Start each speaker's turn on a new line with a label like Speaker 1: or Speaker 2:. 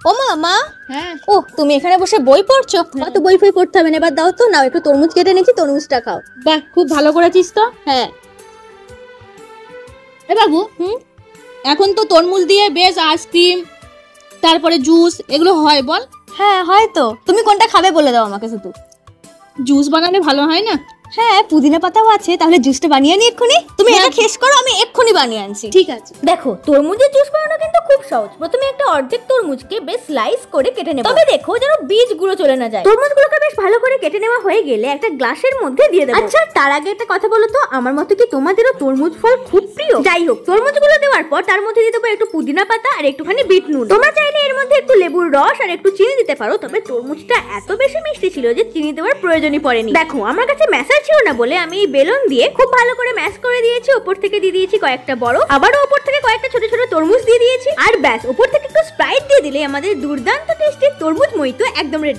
Speaker 1: ও মা মা,
Speaker 2: হ্যাঁ
Speaker 1: ও তুমি এখানে বসে বই পড়ছো? অত বই ফই পড়তে হবে না, এবার দাও তো, নাও একটু তরমুজ কেটে নিয়েছি, তরমুজটা খাও।
Speaker 2: বাহ, খুব ভালো করেছিস তো।
Speaker 1: হ্যাঁ।
Speaker 2: এ বাবু, এখন তো তরমুজ দিয়ে বেশ আইসক্রিম, তারপরে জুস এগুলো হয়, বল।
Speaker 1: হ্যাঁ হয়তো, তুমি কোনটা খাবে বলে দাও আমাকে শুধু।
Speaker 2: জুস বানালে ভালো হয় না?
Speaker 1: হ্যাঁ, পুদিনা পাতাও আছে, তাহলে জুসটা বানিয়ে আনি এক্ষুনি। তুমি এটা শেষ করো, আমি এক্ষুনি বানিয়ে আনছি।
Speaker 2: ঠিক আছে।
Speaker 1: দেখো, তরমুজের জুস বানানো কিন্তু খুব সহজ। প্রথমে একটা অর্ধেক তরমুজকে বেশ স্লাইস করে কেটে নেব, তবে দেখো যেন বীজগুলো চলে না যায়। তরমুজগুলোকে বেশ ভালো করে কেটে নেওয়া হয়ে গেলে একটা গ্লাসের মধ্যে দিয়ে দেবো। আচ্ছা, তার আগে একটা কথা বলো তো, আমার মতো কি তোমাদেরও তরমুজ ফল খুব প্রিয়? যাই হোক, তরমুজগুলো দেওয়ার পর তার মধ্যে দিয়ে দেবো একটু পুদিনা পাতা আর একটুখানি বিট নুন। তোমরা চাইলে এর মধ্যে একটু লেবুর রস আর একটু চিনি দিতে পারো, তবে তরমুজটা এত বেশি মিষ্টি ছিল যে চিনি দেওয়ার প্রয়োজনই পড়েনি। দেখো, আমার কাছে ম্যাশার ছিল না বলে আমি এই বেলন দিয়ে খুব ভালো করে ম্যাশ করে দিয়েছি। উপর থেকে দিয়ে দিয়েছি কয়েকটা বরফ, আবারও উপর থেকে কয়েকটা ছোট ছোট তরমুজ দিয়ে দিয়েছি, আর ব্যাস উপর থেকে একটু স্প্রাইট দিয়ে দিলে আমাদের দুর্দান্ত টেস্টি তরমুজ মইতো একদম রেডি।